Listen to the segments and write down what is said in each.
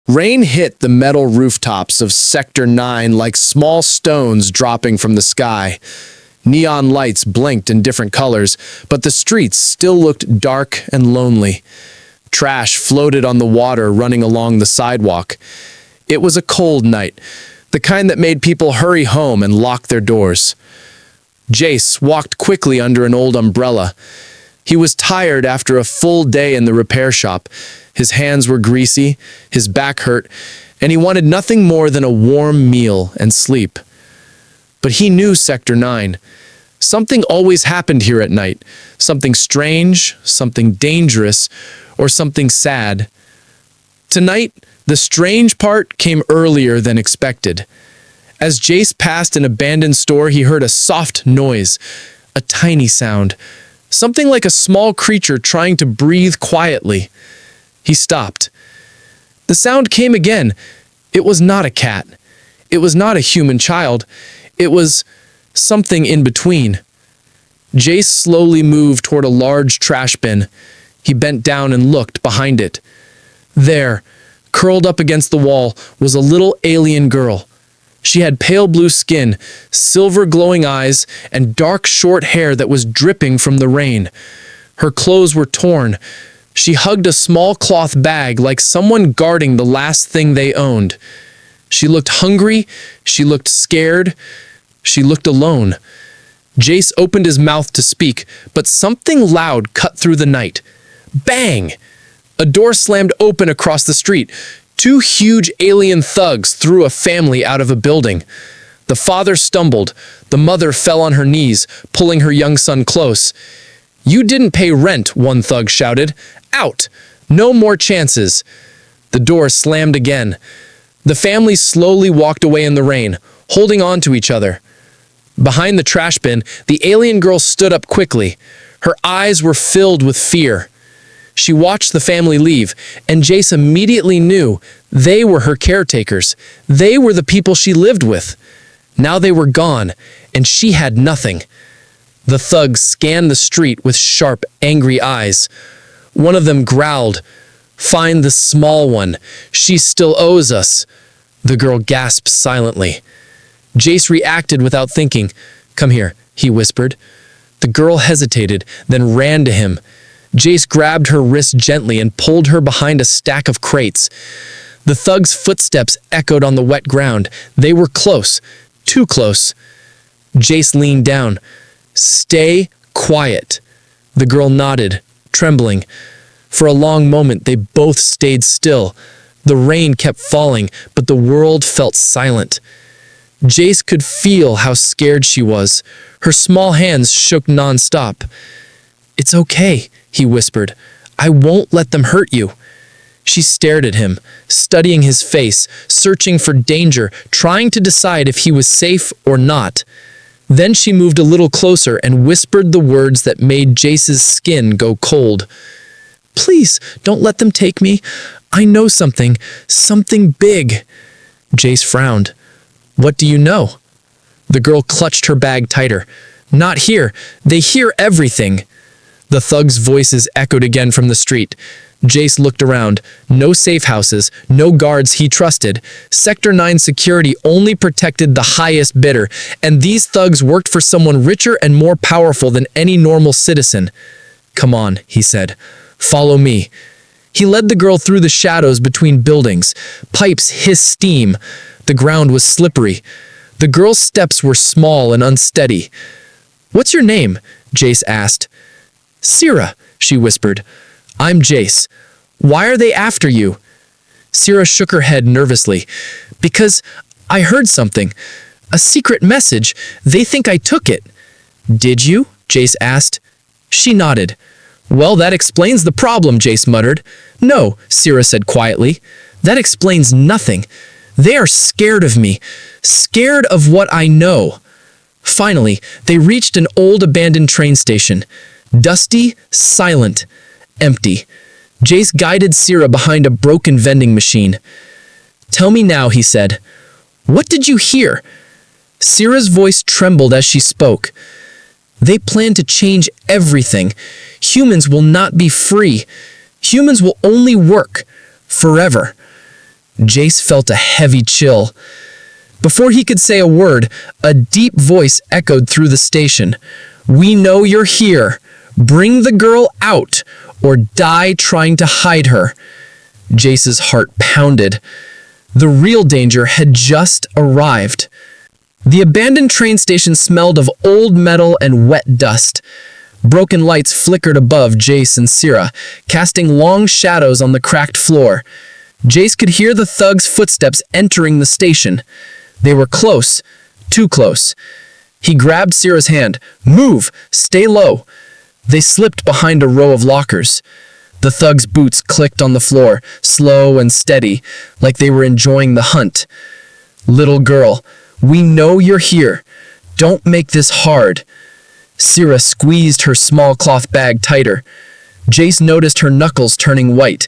Rain hit the metal rooftops of Sector 9 like small stones dropping from the sky. Neon lights blinked in different colors, but the streets still looked dark and lonely. Trash floated on the water running along the sidewalk. It was a cold night, the kind that made people hurry home and lock their doors. Jace walked quickly under an old umbrella. He was tired after a full day in the repair shop. His hands were greasy, his back hurt, and he wanted nothing more than a warm meal and sleep. But he knew Sector 9. Something always happened here at night. Something strange, something dangerous, or something sad. Tonight, the strange part came earlier than expected. As Jace passed an abandoned store, he heard a soft noise, a tiny sound, something like a small creature trying to breathe quietly. He stopped. The sound came again. It was not a cat. It was not a human child. It was something in between. Jace slowly moved toward a large trash bin. He bent down and looked behind it. There, curled up against the wall, was a little alien girl. She had pale blue skin, silver glowing eyes, and dark short hair that was dripping from the rain. Her clothes were torn. She hugged a small cloth bag like someone guarding the last thing they owned. She looked hungry, she looked scared, she looked alone. Jace opened his mouth to speak, but something loud cut through the night. Bang! A door slammed open across the street. Two huge alien thugs threw a family out of a building. The father stumbled. The mother fell on her knees, pulling her young son close. "You didn't pay rent," one thug shouted. "Out! No more chances." The door slammed again. The family slowly walked away in the rain, holding on to each other. Behind the trash bin, the alien girl stood up quickly. Her eyes were filled with fear. She watched the family leave, and Jace immediately knew they were her caretakers. They were the people she lived with. Now they were gone, and she had nothing. The thugs scanned the street with sharp, angry eyes. One of them growled, "Find the small one. She still owes us." The girl gasped silently. Jace reacted without thinking. "Come here," he whispered. The girl hesitated, then ran to him. Jace grabbed her wrist gently and pulled her behind a stack of crates. The thug's footsteps echoed on the wet ground. They were close, too close. Jace leaned down. "Stay quiet." The girl nodded, trembling. For a long moment, they both stayed still. The rain kept falling, but the world felt silent. Jace could feel how scared she was. Her small hands shook nonstop. "It's okay," he whispered. "I won't let them hurt you." She stared at him, studying his face, searching for danger, trying to decide if he was safe or not. Then she moved a little closer and whispered the words that made Jace's skin go cold. "Please, don't let them take me. I know something big." Jace frowned. "What do you know?" The girl clutched her bag tighter. "Not here. They hear everything." The thugs' voices echoed again from the street. Jace looked around. No safe houses, no guards he trusted. Sector 9 security only protected the highest bidder, and these thugs worked for someone richer and more powerful than any normal citizen. "Come on," he said. "Follow me." He led the girl through the shadows between buildings. Pipes hissed steam. The ground was slippery. The girl's steps were small and unsteady. "What's your name?" Jace asked. "Sira," she whispered. "I'm Jace. Why are they after you?" Sira shook her head nervously. "Because I heard something. A secret message. They think I took it." "Did you?" Jace asked. She nodded. "Well, that explains the problem," Jace muttered. "No," Sira said quietly. "That explains nothing. They are scared of me. Scared of what I know." Finally, they reached an old abandoned train station. Dusty, silent, empty. Jace guided Sira behind a broken vending machine. "Tell me now," he said. "What did you hear?" Sira's voice trembled as she spoke. "They plan to change everything. Humans will not be free. Humans will only work. Forever." Jace felt a heavy chill. Before he could say a word, a deep voice echoed through the station. "We know you're here. Bring the girl out, or die trying to hide her." Jace's heart pounded. The real danger had just arrived. The abandoned train station smelled of old metal and wet dust. Broken lights flickered above Jace and Syrah, casting long shadows on the cracked floor. Jace could hear the thugs' footsteps entering the station. They were close, too close. He grabbed Syrah's hand. "Move! Stay low!" They slipped behind a row of lockers. The thugs' boots clicked on the floor, slow and steady, like they were enjoying the hunt. "Little girl, we know you're here. Don't make this hard." Syrah squeezed her small cloth bag tighter. Jace noticed her knuckles turning white.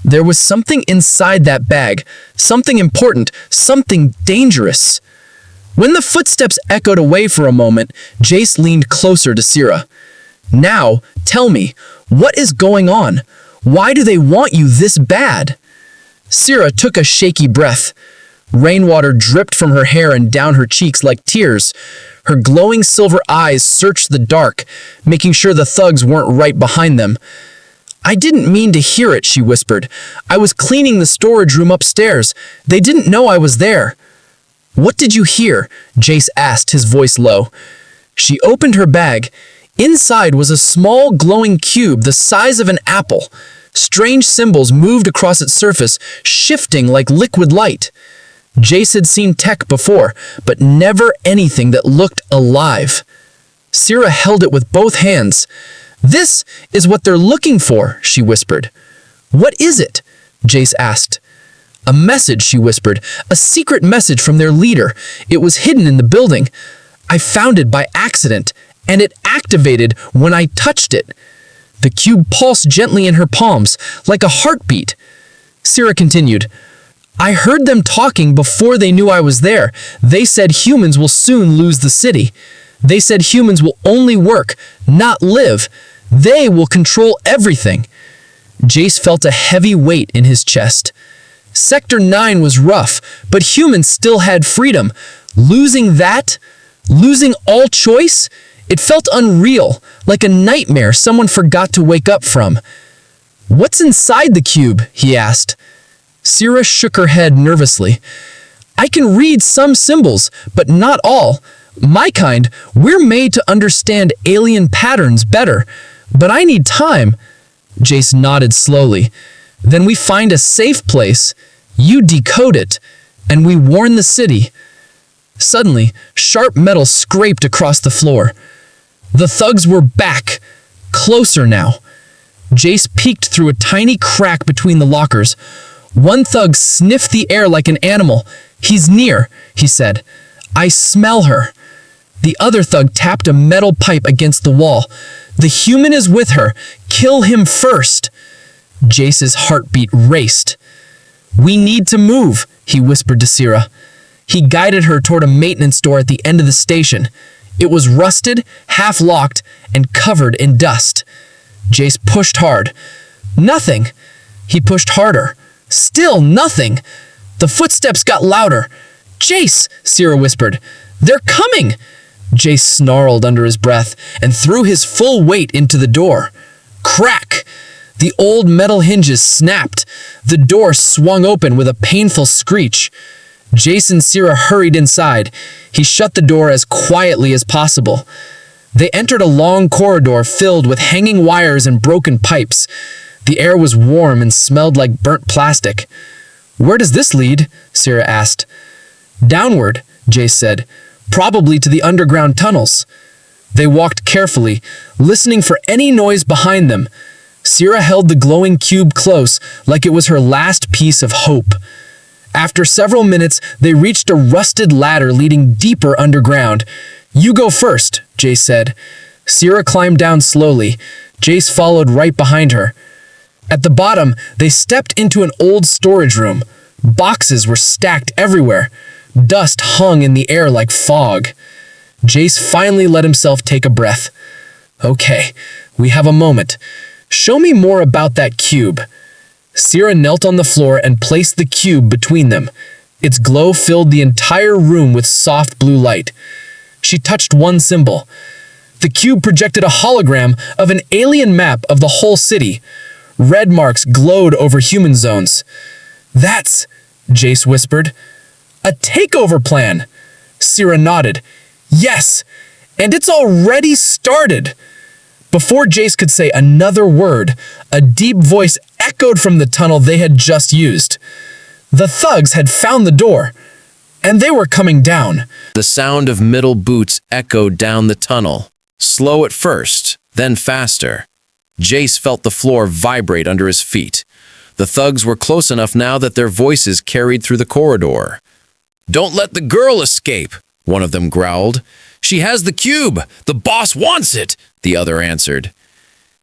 There was something inside that bag, something important, something dangerous. When the footsteps echoed away for a moment, Jace leaned closer to Syrah. "Now, tell me, what is going on? Why do they want you this bad?" Syrah took a shaky breath. Rainwater dripped from her hair and down her cheeks like tears. Her glowing silver eyes searched the dark, making sure the thugs weren't right behind them. "I didn't mean to hear it," she whispered. "I was cleaning the storage room upstairs. They didn't know I was there." "What did you hear?" Jace asked, his voice low. She opened her bag. Inside was a small glowing cube the size of an apple. Strange symbols moved across its surface, shifting like liquid light. Jace had seen tech before, but never anything that looked alive. Syrah held it with both hands. "This is what they're looking for," she whispered. "What is it?" Jace asked. "A message," she whispered. "A secret message from their leader. It was hidden in the building. I found it by accident, and it activated when I touched it." The cube pulsed gently in her palms, like a heartbeat. Syrah continued, "I heard them talking before they knew I was there. They said humans will soon lose the city. They said humans will only work, not live. They will control everything." Jace felt a heavy weight in his chest. Sector 9 was rough, but humans still had freedom. Losing that? Losing all choice? It felt unreal, like a nightmare someone forgot to wake up from. "What's inside the cube?" he asked. Syrah shook her head nervously. "I can read some symbols, but not all. My kind, we're made to understand alien patterns better. But I need time." Jace nodded slowly. "Then we find a safe place, you decode it, and we warn the city." Suddenly, sharp metal scraped across the floor. The thugs were back, closer now. Jace peeked through a tiny crack between the lockers. One thug sniffed the air like an animal. "He's near," he said. "I smell her." The other thug tapped a metal pipe against the wall. "The human is with her. Kill him first." Jace's heartbeat raced. "We need to move," he whispered to Syrah. He guided her toward a maintenance door at the end of the station. It was rusted, half-locked, and covered in dust. Jace pushed hard. Nothing. He pushed harder. Still nothing. The footsteps got louder. "Jace," Syrah whispered. "They're coming!" Jace snarled under his breath and threw his full weight into the door. Crack! The old metal hinges snapped. The door swung open with a painful screech. Jace and Syrah hurried inside. He shut the door as quietly as possible. They entered a long corridor filled with hanging wires and broken pipes. The air was warm and smelled like burnt plastic. "Where does this lead?" Syrah asked. "Downward," Jace said. "Probably to the underground tunnels." They walked carefully, listening for any noise behind them. Syrah held the glowing cube close, like it was her last piece of hope. After several minutes, they reached a rusted ladder leading deeper underground. "You go first," Jace said. Syrah climbed down slowly. Jace followed right behind her. At the bottom, they stepped into an old storage room. Boxes were stacked everywhere. Dust hung in the air like fog. Jace finally let himself take a breath. "Okay, we have a moment. Show me more about that cube." Sierra knelt on the floor and placed the cube between them. Its glow filled the entire room with soft blue light. She touched one symbol. The cube projected a hologram of an alien map of the whole city. Red marks glowed over human zones. "That's," Jace whispered, "a takeover plan." Sierra nodded. "Yes, and it's already started." Before Jace could say another word, a deep voice echoed from the tunnel they had just used. The thugs had found the door, and they were coming down. The sound of middle boots echoed down the tunnel, slow at first, then faster. Jace felt the floor vibrate under his feet. The thugs were close enough now that their voices carried through the corridor. "Don't let the girl escape," one of them growled. "She has the cube. The boss wants it," the other answered.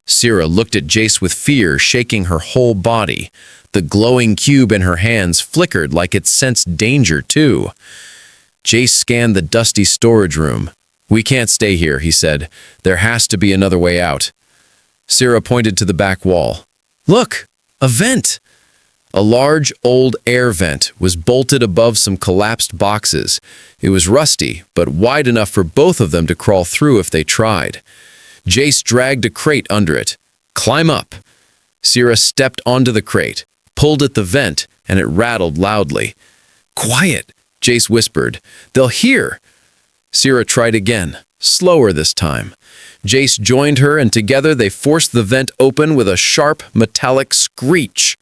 Sierra looked at Jace with fear shaking her whole body. The glowing cube in her hands flickered like it sensed danger too. Jace scanned the dusty storage room. "We can't stay here," he said. "There has to be another way out." Sierra pointed to the back wall. "Look, a vent!" A large, old air vent was bolted above some collapsed boxes. It was rusty, but wide enough for both of them to crawl through if they tried. Jace dragged a crate under it. "Climb up." Sierra stepped onto the crate, pulled at the vent, and it rattled loudly. "Quiet," Jace whispered. "They'll hear." Sierra tried again, slower this time. Jace joined her, and together they forced the vent open with a sharp, metallic screech.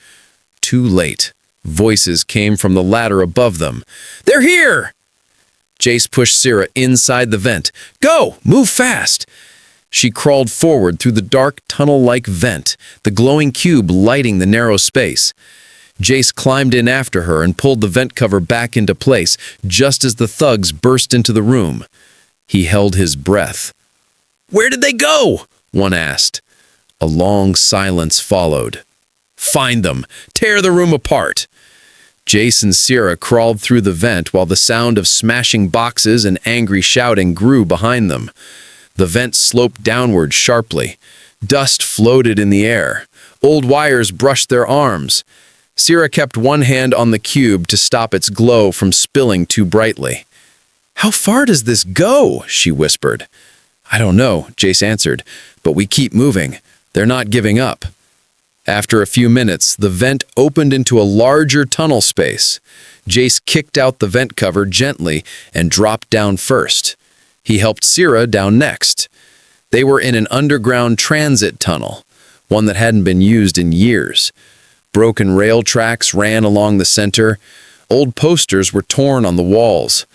Too late. Voices came from the ladder above them. "They're here!" Jace pushed Sierra inside the vent. "Go! Move fast!" She crawled forward through the dark, tunnel-like vent, the glowing cube lighting the narrow space. Jace climbed in after her and pulled the vent cover back into place just as the thugs burst into the room. He held his breath. "Where did they go?" one asked. A long silence followed. "Find them! Tear the room apart!" Jace and Sierra crawled through the vent while the sound of smashing boxes and angry shouting grew behind them. The vent sloped downward sharply. Dust floated in the air. Old wires brushed their arms. Sierra kept one hand on the cube to stop its glow from spilling too brightly. "How far does this go?" she whispered. "I don't know," Jace answered, "but we keep moving. They're not giving up." After a few minutes, the vent opened into a larger tunnel space. Jace kicked out the vent cover gently and dropped down first. He helped Sierra down next. They were in an underground transit tunnel, one that hadn't been used in years. Broken rail tracks ran along the center. Old posters were torn on the walls.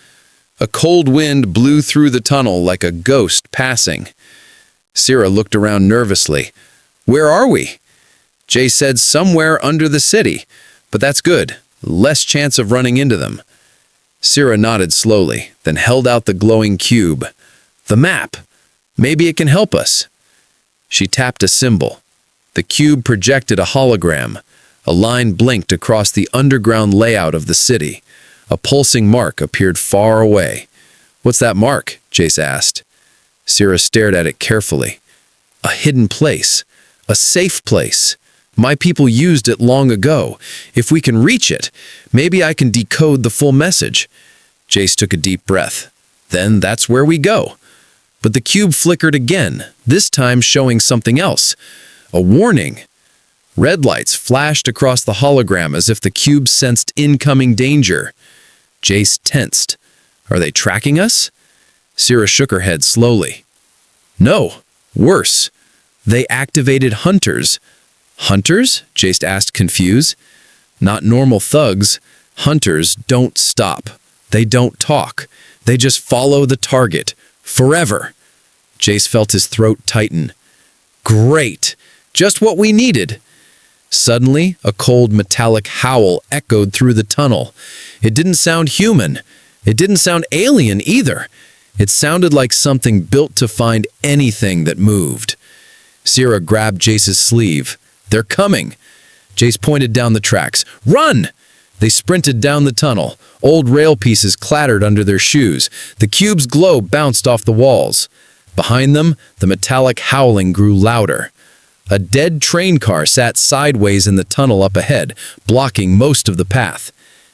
A cold wind blew through the tunnel like a ghost passing. Sierra looked around nervously. "Where are we?" Jay said somewhere under the city, but that's good. Less chance of running into them. Sierra nodded slowly, then held out the glowing cube. "The map. Maybe it can help us." She tapped a symbol. The cube projected a hologram. A line blinked across the underground layout of the city. A pulsing mark appeared far away. "What's that mark?" Jace asked. Sierra stared at it carefully. "A hidden place. A safe place. My people used it long ago. If we can reach it, maybe I can decode the full message." Jace took a deep breath. "Then that's where we go." But the cube flickered again, this time showing something else. A warning. Red lights flashed across the hologram as if the cube sensed incoming danger. Jace tensed. "Are they tracking us?" Sierra shook her head slowly. "No, worse. They activated hunters." "Hunters?" Jace asked, confused. "Not normal thugs. Hunters don't stop. They don't talk. They just follow the target. Forever." Jace felt his throat tighten. "Great! Just what we needed." Suddenly, a cold metallic howl echoed through the tunnel. It didn't sound human. It didn't sound alien either. It sounded like something built to find anything that moved. Sierra grabbed Jace's sleeve. "They're coming." Jace pointed down the tracks. "Run!" They sprinted down the tunnel. Old rail pieces clattered under their shoes. The cube's glow bounced off the walls. Behind them, the metallic howling grew louder. A dead train car sat sideways in the tunnel up ahead, blocking most of the path.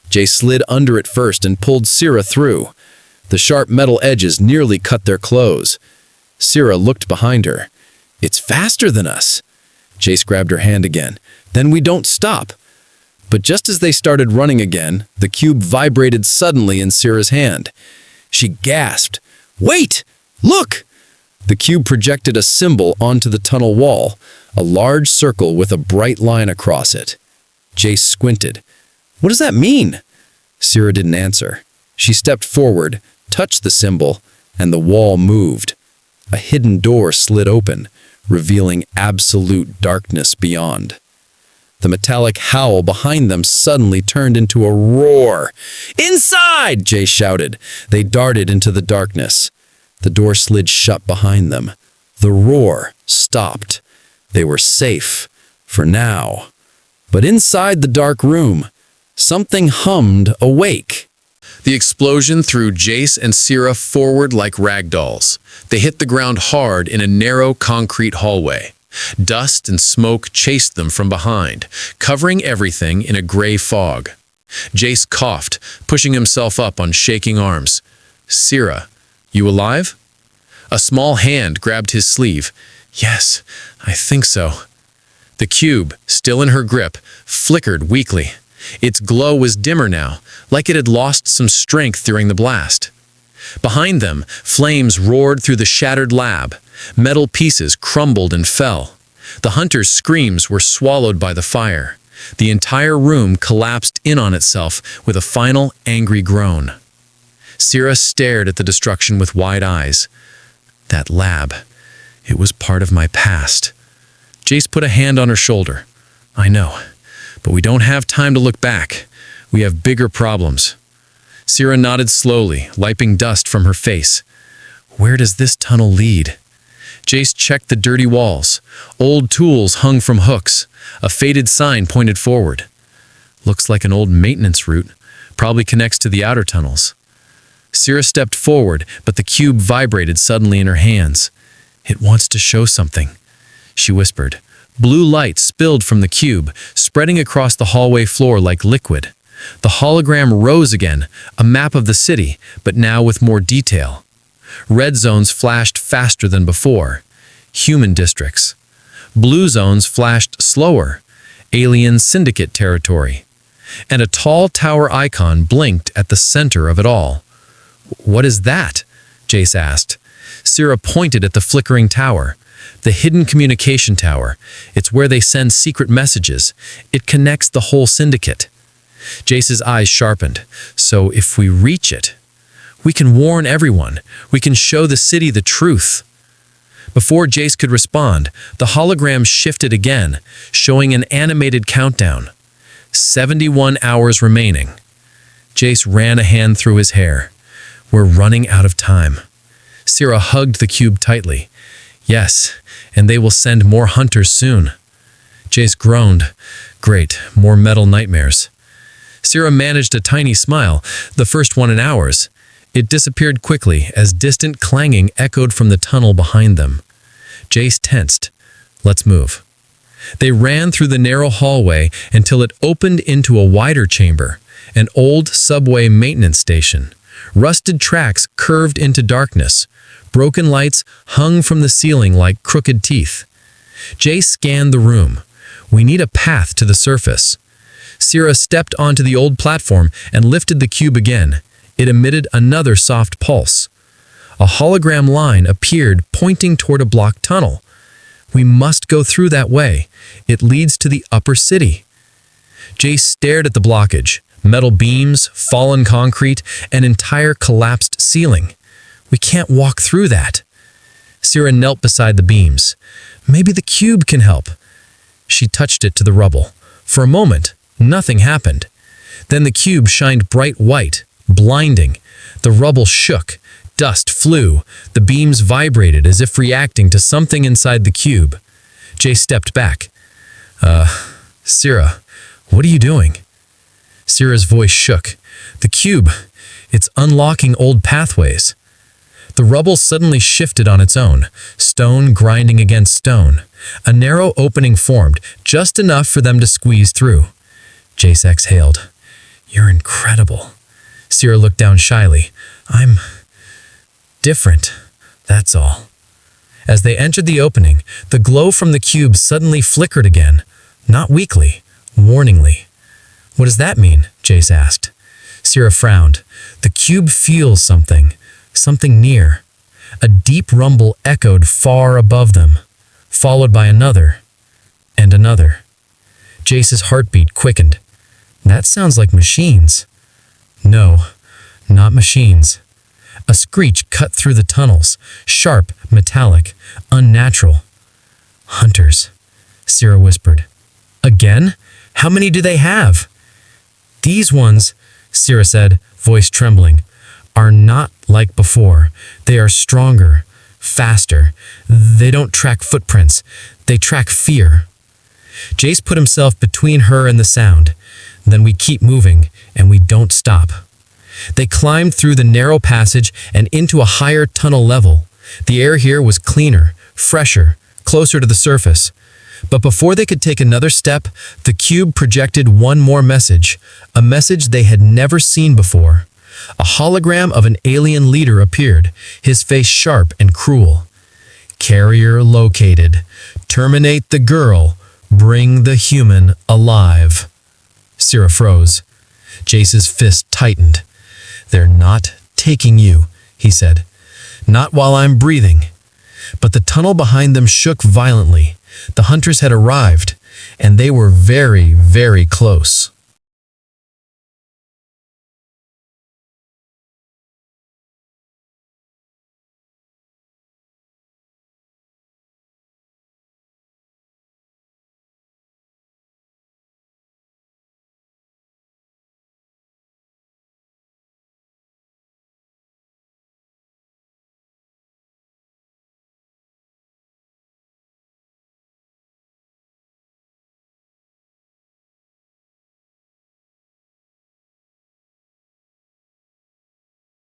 Jay slid under it first and pulled Syrah through. The sharp metal edges nearly cut their clothes. Syrah looked behind her. "It's faster than us." Jace grabbed her hand again. "Then we don't stop." But just as they started running again, the cube vibrated suddenly in Syrah's hand. She gasped. "Wait! Look!" The cube projected a symbol onto the tunnel wall, a large circle with a bright line across it. Jace squinted. "What does that mean?" Syrah didn't answer. She stepped forward, touched the symbol, and the wall moved. A hidden door slid open, revealing absolute darkness beyond. The metallic howl behind them suddenly turned into a roar. "Inside!" Jay shouted. They darted into the darkness. The door slid shut behind them. The roar stopped. They were safe, for now. But inside the dark room, something hummed awake. The explosion threw Jace and Syrah forward like ragdolls. They hit the ground hard in a narrow concrete hallway. Dust and smoke chased them from behind, covering everything in a gray fog. Jace coughed, pushing himself up on shaking arms. "Syrah, you alive?" A small hand grabbed his sleeve. "Yes, I think so." The cube, still in her grip, flickered weakly. Its glow was dimmer now, like it had lost some strength during the blast. Behind them, flames roared through the shattered lab. Metal pieces crumbled and fell. The hunter's screams were swallowed by the fire. The entire room collapsed in on itself with a final angry groan. Syrah stared at the destruction with wide eyes. That lab, it was part of my past. Jace put a hand on her shoulder. "I know, but we don't have time to look back. We have bigger problems." Syrah nodded slowly, wiping dust from her face. "Where does this tunnel lead?" Jace checked the dirty walls. Old tools hung from hooks. A faded sign pointed forward. "Looks like an old maintenance route. Probably connects to the outer tunnels." Syrah stepped forward, but the cube vibrated suddenly in her hands. "It wants to show something," she whispered. Blue light spilled from the cube, spreading across the hallway floor like liquid. The hologram rose again, a map of the city, but now with more detail. Red zones flashed faster than before, human districts. Blue zones flashed slower, alien syndicate territory. And a tall tower icon blinked at the center of it all. "What is that?" Jace asked. Syrah pointed at the flickering tower. "The hidden communication tower. It's where they send secret messages. It connects the whole syndicate." Jace's eyes sharpened. "So if we reach it, we can warn everyone. We can show the city the truth." Before Jace could respond, the hologram shifted again, showing an animated countdown. 71 hours remaining. Jace ran a hand through his hair. "We're running out of time." Syrah hugged the cube tightly. "Yes, and they will send more hunters soon." Jace groaned. "Great, more metal nightmares." Syrah managed a tiny smile, the first one in hours. It disappeared quickly as distant clanging echoed from the tunnel behind them. Jace tensed. "Let's move." They ran through the narrow hallway until it opened into a wider chamber, an old subway maintenance station. Rusted tracks curved into darkness. Broken lights hung from the ceiling like crooked teeth. Jace scanned the room. "We need a path to the surface." Syrah stepped onto the old platform and lifted the cube again. It emitted another soft pulse. A hologram line appeared pointing toward a blocked tunnel. "We must go through that way. It leads to the upper city." Jace stared at the blockage. Metal beams, fallen concrete, an entire collapsed ceiling. "We can't walk through that." Syrah knelt beside the beams. "Maybe the cube can help." She touched it to the rubble. For a moment, nothing happened. Then the cube shined bright white, blinding. The rubble shook. Dust flew. The beams vibrated as if reacting to something inside the cube. Jay stepped back. Syrah, what are you doing?" Syrah's voice shook. "The cube, it's unlocking old pathways." The rubble suddenly shifted on its own, stone grinding against stone. A narrow opening formed, just enough for them to squeeze through. Jace exhaled. "You're incredible." Sierra looked down shyly. "I'm different, that's all." As they entered the opening, the glow from the cube suddenly flickered again, not weakly, warningly. "What does that mean?" Jace asked. Sierra frowned. The cube feels something near. A deep rumble echoed far above them, followed by another, and another. Jace's heartbeat quickened. "That sounds like machines." "No, not machines." A screech cut through the tunnels, sharp, metallic, unnatural. "Hunters," Sierra whispered. "Again? How many do they have?" "These ones," Sierra said, voice trembling, "are not like before. They are stronger, faster. They don't track footprints. They track fear." Jace put himself between her and the sound. "Then we keep moving, and we don't stop." They climbed through the narrow passage and into a higher tunnel level. The air here was cleaner, fresher, closer to the surface. But before they could take another step, the cube projected one more message, a message they had never seen before. A hologram of an alien leader appeared, his face sharp and cruel. "Carrier located. Terminate the girl. Bring the human alive." Sierra froze. Jace's fist tightened. "They're not taking you," he said. "Not while I'm breathing." But the tunnel behind them shook violently. The hunters had arrived, and they were very, very close.